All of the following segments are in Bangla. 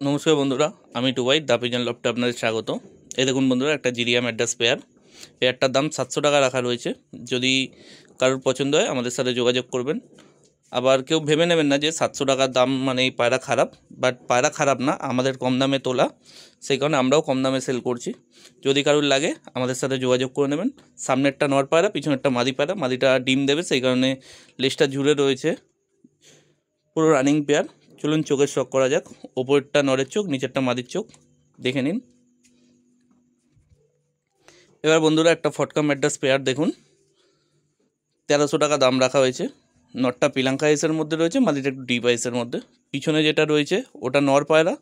নমস্কার বন্ধুরা, আমি টুবাই দা পিজন লফটে আপনাদের স্বাগত। এই দেখুন বন্ধুরা, একটা জিরিয়া ম্যাড্রাস পেয়ারটার দাম 700 টাকা রাখা রয়েছে। যদি কারোর পছন্দ হয় আমাদের সাথে যোগাযোগ করবেন। আবার কেউ ভেবে নেবেন না যে 700 টাকার দাম মানে এই পায়রা খারাপ, বাট পায়রা খারাপ না, আমাদের কম দামে তোলা, সেই কারণে আমরাও কম দামে সেল করছি। যদি কারোর লাগে আমাদের সাথে যোগাযোগ করে নেবেন। সামনেরটা নর পায়রা, পিছনেরটা মাদি পায়রা। মাদিটা ডিম দেবে, সেই কারণে লেজটা ঝুলে রয়েছে। পুরো রানিং পেয়ার। চলুন চোখের শখ করা যাক। ওপরেরটা নরের চোখ, নিচেরটা মাদির চোখ, দেখে নিন। এবার বন্ধুরা একটা ফটকা ম্যাড্রাস পেয়ার দেখুন, 1300 টাকা দাম রাখা হয়েছে। নরটা পিলাঙ্কা আইসের মধ্যে রয়েছে, মাদিটা একটু ডিপ আইসের মধ্যে। পিছনে যেটা রয়েছে ওটা নর পায়রা,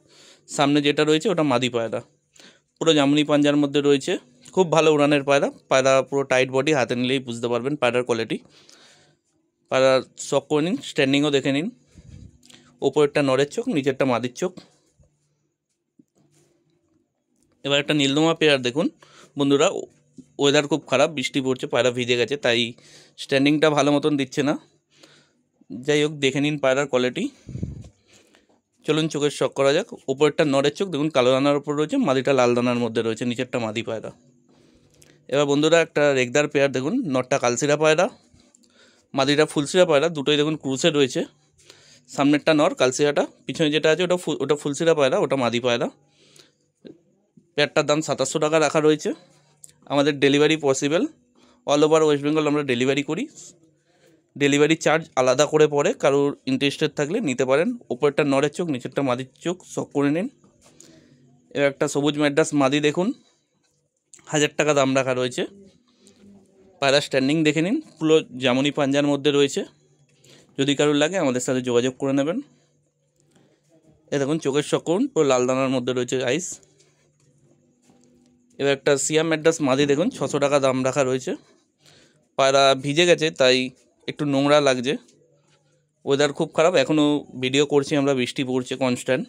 সামনে যেটা রয়েছে ওটা মাদি পায়রা। পুরো জামুনি পাঞ্জার মধ্যে রয়েছে। খুব ভালো উড়ানের পায়রা। পায়রা পুরো টাইট বডি, হাতে নিলেই বুঝতে পারবেন পায়রার কোয়ালিটি। পায়রা শখ করে নিন, স্ট্যান্ডিংও দেখে নিন। ওপরেরটা নরের চোখ, নিচেরটা মাদির চোখ। এবার একটা নীলদমা পেয়ার দেখুন বন্ধুরা। ওয়েদার খুব খারাপ, বৃষ্টি পড়ছে, পায়রা ভিজে গেছে, তাই স্ট্যান্ডিংটা ভালো মতন দিচ্ছে না। যাই হোক, দেখে নিন পায়রার কোয়ালিটি। চলুন চোখের শখ করা যাক। ওপরেরটা নরের চোখ দেখুন, কালো দানার উপর রয়েছে, মাদিটা লাল দানার মধ্যে রয়েছে, নিচেরটা মাদি পায়রা। এবার বন্ধুরা একটা রেগদার পেয়ার দেখুন। নরটা কালসিরা পায়রা, মাদিটা ফুলসিরা পায়রা। দুটোই দেখুন ক্রুসে রয়েছে। সামনেরটা নর কালসিরাটা, পিছনে যেটা আছে ওটা ফুলসিরা পায়রা, ওটা মাদি পায়রা। পেয়ারটার দাম 2700 টাকা রাখা রয়েছে। আমাদের delivery possible, all over West Bengal আমরা ডেলিভারি করি। ডেলিভারি চার্জ আলাদা করে পড়ে, কারোর ইন্টারেস্টেড থাকলে নিতে পারেন। ওপরটা নরের চোখ, নিচেরটা মাদির চোখ, শখ করে নিন। এবার একটা সবুজ ম্যাড্রাস মাদি দেখুন, 1000 টাকা দাম রাখা রয়েছে। পায়রা স্ট্যান্ডিং দেখে নিন, পুরো জামুনি পাঞ্জার মধ্যে রয়েছে। যদি কারোর লাগে আমাদের সাথে যোগাযোগ করে নেবেন। এ দেখুন চোখের শখ করুন, পুরো লাল দানার মধ্যে রয়েছে আইস। এবার একটা সিয়াম ম্যাড্রাস মাদি দেখুন, 600 টাকা দাম রাখা রয়েছে। পায়রা ভিজে গেছে, তাই একটু নোংরা লাগছে। ওয়েদার খুব খারাপ, এখনও ভিডিও করছি আমরা, বৃষ্টি পড়ছে কনস্ট্যান্ট।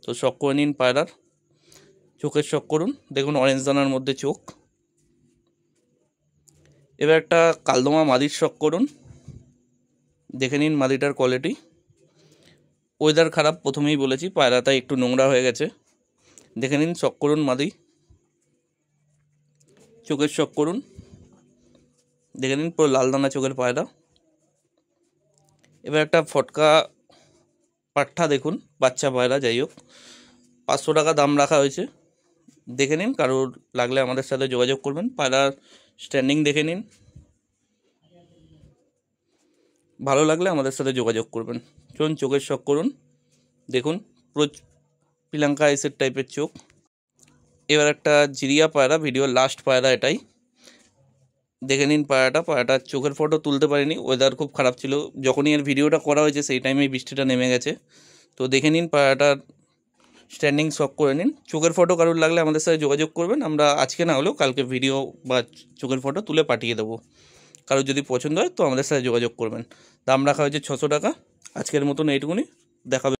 তো শখ করে নিন পায়রার। চোখের শখ করুন, দেখুন অরেঞ্জ দানার মধ্যে চোখ। এবার একটা কালদমা মাদির শখ করুন, দেখে নিন মাদিটার কোয়ালিটি। ওয়েদার খারাপ, প্রথমেই বলেছি, পায়রাটা একটু নোংরা হয়ে গেছে। দেখে নিন, শখ করুন মাদি। চোখের শখ করুন, দেখে নিন পুরো লাল দানা চোখের পায়রা। এবার একটা ফটকা পাঠা দেখুন, বাচ্চা পায়রা। যাই হোক, 500 টাকা দাম রাখা হয়েছে। দেখে নিন, কারোর লাগলে আমাদের সাথে যোগাযোগ করবেন। পায়রার স্ট্যান্ডিং দেখে নিন, ভালো লাগলে আমাদের সাথে যোগাযোগ করবেন। চলুন চোখের শখ করুন, দেখুন পুরো পিলাঙ্কা আইসের টাইপের চোখ। এবার একটা জিরিয়া পায়রা, ভিডিওর লাস্ট পায়রা এটাই। দেখে নিন পায়রাটার চোখের ফটো তুলতে পারিনি, ওয়েদার খুব খারাপ ছিল। যখনই এর ভিডিওটা করা হয়েছে সেই টাইমেই বৃষ্টিটা নেমে গেছে। তো দেখে নিন পায়রাটার স্ট্যান্ডিং, শখ করে নিন। চোখের ফটো কারোর লাগলে আমাদের সাথে যোগাযোগ করবেন। আমরা আজকে না হলেও কালকে ভিডিও বা চোখের ফটো তুলে পাঠিয়ে দেবো। কারোর যদি পছন্দ হয় তো আমাদের সাথে যোগাযোগ করবেন। দাম রাখা হয়েছে 600 টাকা। আজকের মতন এইটুকুনি, দেখা হবে।